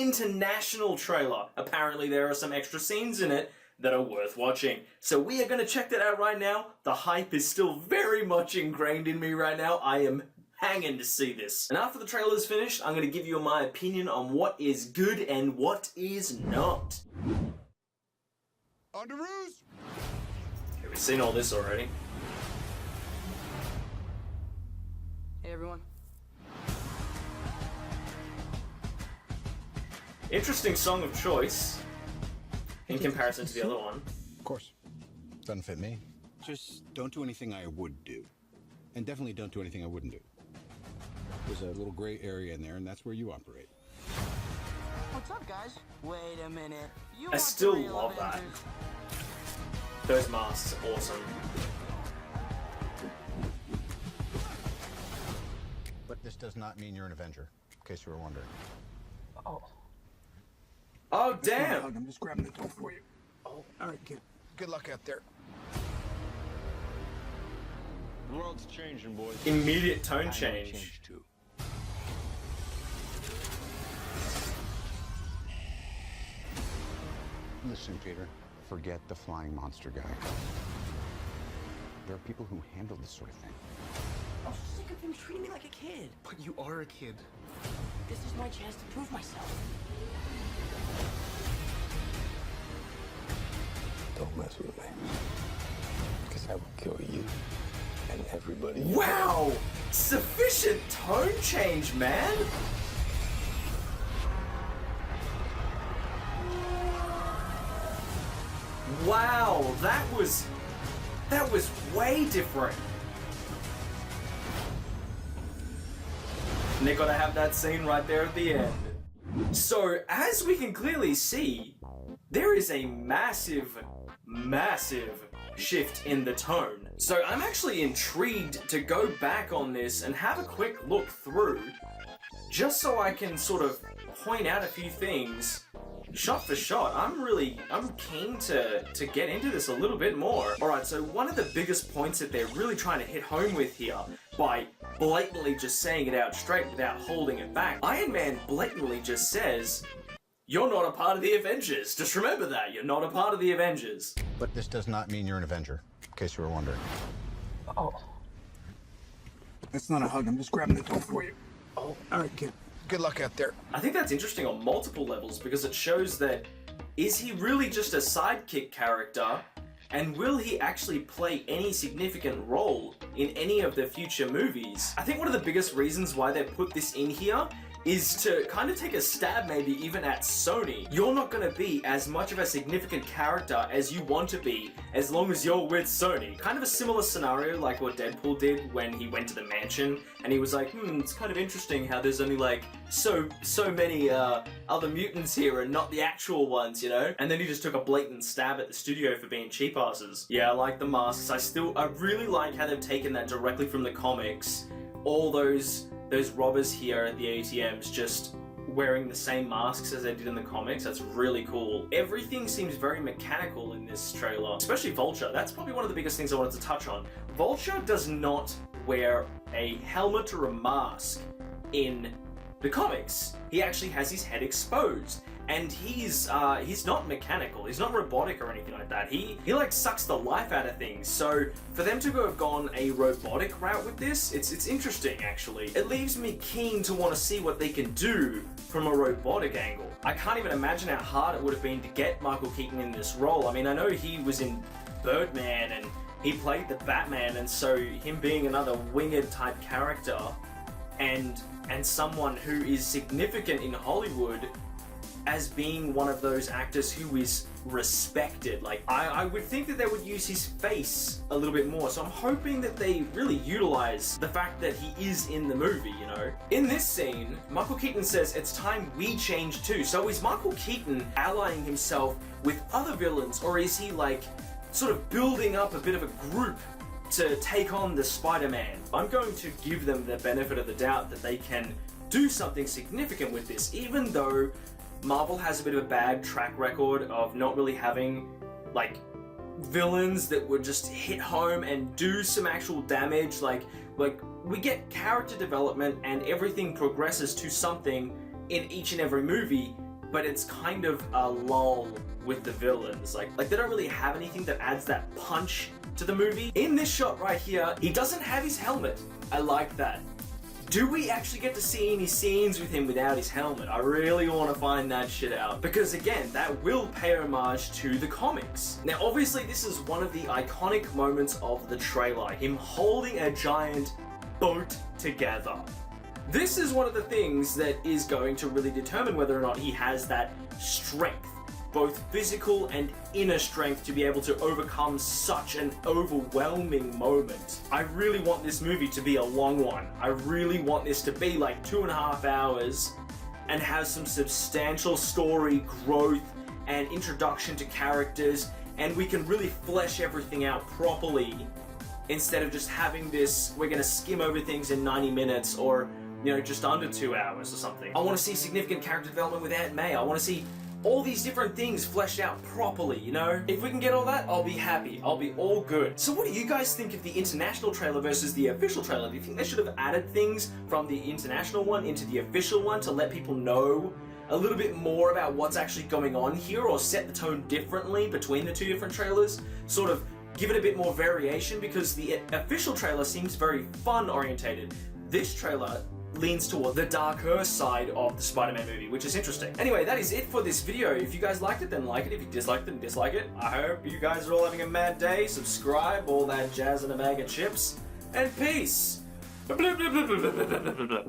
international trailer. Apparently there are some extra scenes in it that are worth watching. So we are going to check that out right now. The hype is still very much ingrained in me right now. I am hanging to see this. And after the trailer's finished, I'm going to give you my opinion on what is good and what is not. Underoos! Okay, we've seen all this already. Hey everyone. Interesting song of choice in comparison to the other one. Of course. Doesn't fit me. Just don't do anything I would do. And definitely don't do anything I wouldn't do. There's a little gray area in there, and that's where you operate. What's up, guys? Wait a minute. You I still love that. Those masks are awesome. But this does not mean you're an Avenger, in case you were wondering. Oh, damn! I'm just grabbing the door for you. Oh, all right, kid. Good luck out there. The world's changing, boys. Immediate tone change. Change too. Listen, Peter, forget the flying monster guy. There are people who handle this sort of thing. I'm sick of him treating me like a kid. But you are a kid. This is my chance to prove myself. Don't mess with me. Because I will kill you and everybody. Wow! Sufficient tone change, man! Wow, that was way different. And they gotta have that scene right there at the end. So, as we can clearly see, there is a massive shift in the tone. So I'm actually intrigued to go back on this and have a quick look through, just so I can sort of point out a few things shot for shot. I'm keen to get into this a little bit more. Alright, so one of the biggest points that they're really trying to hit home with here, by blatantly just saying it out straight without holding it back, Iron Man blatantly just says, "You're not a part of the Avengers. Just remember that. You're not a part of the Avengers." But this does not mean you're an Avenger, in case you were wondering. That's not a hug. I'm just grabbing the door for you. Oh, all right, kid. Good luck out there. I think that's interesting on multiple levels because it shows that, is he really just a sidekick character, and will he actually play any significant role in any of the future movies? I think one of the biggest reasons why they put this in here is to kind of take a stab maybe even at Sony. You're not going to be as much of a significant character as you want to be as long as you're with Sony. Kind of a similar scenario like what Deadpool did when he went to the mansion and he was like, it's kind of interesting how there's only like so many other mutants here and not the actual ones, you know? And then he just took a blatant stab at the studio for being cheap asses. Yeah, I like the masks. I really like how they've taken that directly from the comics. All those robbers here at the ATMs just wearing the same masks as they did in the comics. That's really cool. Everything seems very mechanical in this trailer, especially Vulture. That's probably one of the biggest things I wanted to touch on. Vulture does not wear a helmet or a mask in the comics. He actually has his head exposed. And he's not mechanical, he's not robotic or anything like that. He like sucks the life out of things. So for them to have gone a robotic route with this, it's interesting actually. It leaves me keen to want to see what they can do from a robotic angle. I can't even imagine how hard it would have been to get Michael Keaton in this role. I mean, I know he was in Birdman and he played the Batman, and so him being another winged type character and someone who is significant in Hollywood as being one of those actors who is respected. Like, I would think that they would use his face a little bit more, so I'm hoping that they really utilize the fact that he is in the movie, you know? In this scene, Michael Keaton says, "It's time we change too." So is Michael Keaton allying himself with other villains, or is he like sort of building up a bit of a group to take on the Spider-Man? I'm going to give them the benefit of the doubt that they can do something significant with this, even though Marvel has a bit of a bad track record of not really having, like, villains that would just hit home and do some actual damage. Like we get character development and everything progresses to something in each and every movie, but it's kind of a lull with the villains. Like they don't really have anything that adds that punch to the movie. In this shot right here, he doesn't have his helmet. I like that. Do we actually get to see any scenes with him without his helmet? I really want to find that shit out. Because again, that will pay homage to the comics. Now obviously this is one of the iconic moments of the trailer. Him holding a giant boat together. This is one of the things that is going to really determine whether or not he has that strength. Both physical and inner strength to be able to overcome such an overwhelming moment. I really want this movie to be a long one. I really want this to be like 2.5 hours and have some substantial story growth and introduction to characters, and we can really flesh everything out properly instead of just having this, we're gonna skim over things in 90 minutes or, you know, just under 2 hours or something. I want to see significant character development with Aunt May. I want to see all these different things fleshed out properly, you know? If we can get all that, I'll be happy. I'll be all good. So what do you guys think of the international trailer versus the official trailer? Do you think they should have added things from the international one into the official one to let people know a little bit more about what's actually going on here, or set the tone differently between the two different trailers? Sort of give it a bit more variation, because the official trailer seems very fun orientated. This trailer leans toward the darker side of the Spider-Man movie, which is interesting. Anyway, that is it for this video. If you guys liked it, then like it. If you disliked it, then dislike it. I hope you guys are all having a mad day. Subscribe, all that jazz and a bag of chips, and peace. Blah, blah, blah, blah, blah, blah, blah, blah.